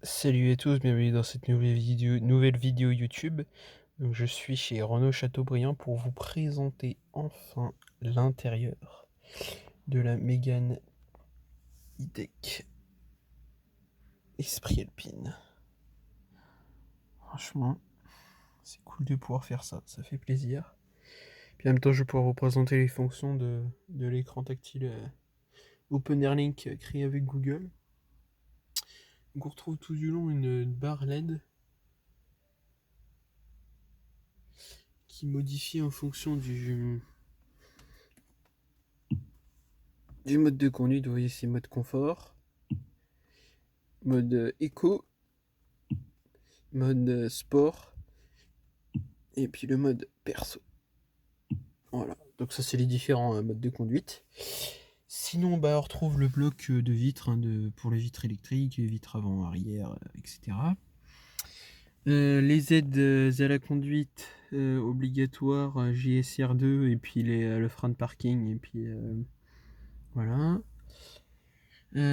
Salut à tous, bienvenue dans cette nouvelle vidéo YouTube. Donc, je suis chez Renault Chateaubriand pour vous présenter enfin l'intérieur de la Mégane E-Tech Esprit Alpine. Franchement, c'est cool de pouvoir faire ça, ça fait plaisir. Puis en même temps, je vais pouvoir vous présenter les fonctions de l'écran tactile Open Air Link créé avec Google. Donc, on retrouve tout du long une barre LED qui modifie en fonction du mode de conduite. Vous voyez, c'est mode confort, mode éco, mode sport et puis le mode perso. Voilà, donc ça c'est les différents modes de conduite. Sinon, on retrouve le bloc de vitres pour les vitres électriques, les vitres avant, arrière, etc. Les aides à la conduite obligatoires, JSR2 et puis le frein de parking et puis voilà.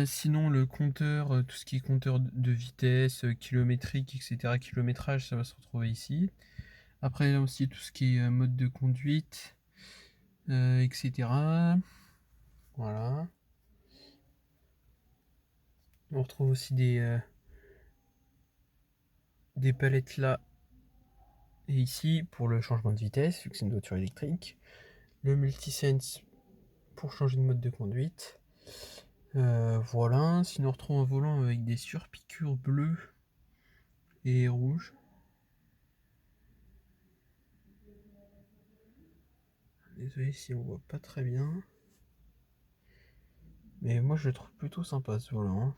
Sinon, le compteur, tout ce qui est compteur de vitesse, kilométrique, etc., kilométrage, ça va se retrouver ici. Après, il y a aussi tout ce qui est mode de conduite, etc. Voilà. On retrouve aussi des palettes là et ici pour le changement de vitesse, vu que c'est une voiture électrique. Le multisense pour changer de mode de conduite. Voilà. Sinon, on retrouve un volant avec des surpiqûres bleues et rouges. Désolé si on voit pas très bien. Mais moi je le trouve plutôt sympa ce volant, hein.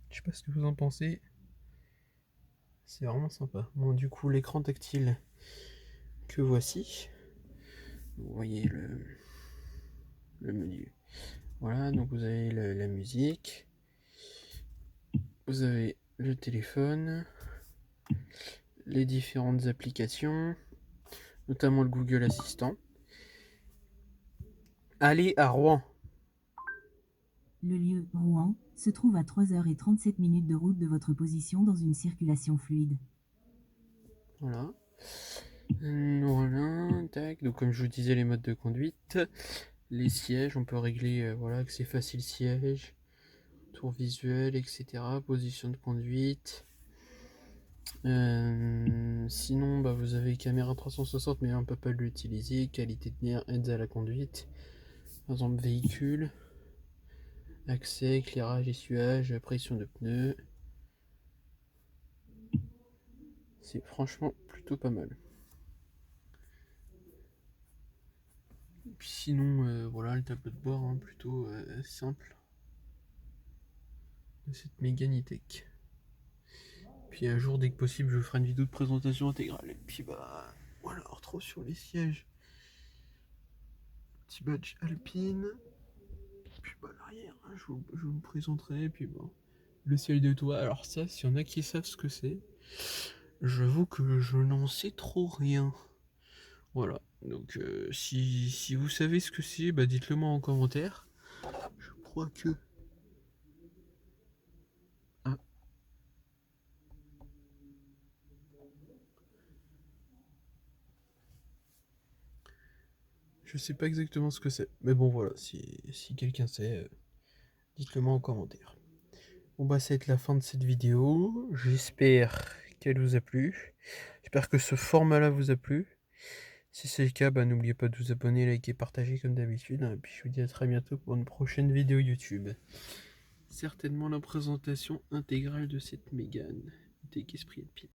Je sais pas ce que vous en pensez. C'est vraiment sympa. Bon, du coup, l'écran tactile que voici. Vous voyez le menu. Voilà, donc vous avez la musique. Vous avez le téléphone. Les différentes applications. Notamment le Google Assistant. Allez à Rouen. Le lieu, Rouen, se trouve à 3h37 de route de votre position dans une circulation fluide. Voilà. Voilà, tac. Donc comme je vous disais, les modes de conduite. Les sièges, on peut régler voilà, accès facile siège, tour visuel, etc. Position de conduite. Sinon, vous avez caméra 360, mais on peut pas l'utiliser. Qualité de nerf, aides à la conduite. Par exemple, véhicule. Accès, éclairage, essuyage, pression de pneus. C'est franchement plutôt pas mal. Et puis sinon, voilà le tableau de bord, hein, plutôt simple de cette Mégane E-Tech. Puis un jour, dès que possible, je vous ferai une vidéo de présentation intégrale. Et puis voilà, on retrouve sur les sièges. Petit badge Alpine. Puis l'arrière, hein, je vous présenterai. Et puis le ciel de toit. Alors ça, s'il y en a qui savent ce que c'est, j'avoue que je n'en sais trop rien. Voilà, donc si vous savez ce que c'est, dites-le moi en commentaire. Je crois que... Ah, je sais pas exactement ce que c'est. Mais bon voilà, si quelqu'un sait, dites-le moi en commentaire. Bon ça va être la fin de cette vidéo. J'espère qu'elle vous a plu. J'espère que ce format-là vous a plu. Si c'est le cas, n'oubliez pas de vous abonner, liker, partager comme d'habitude. Et puis je vous dis à très bientôt pour une prochaine vidéo YouTube. Certainement la présentation intégrale de cette Mégane E-Tech Esprit Alpine.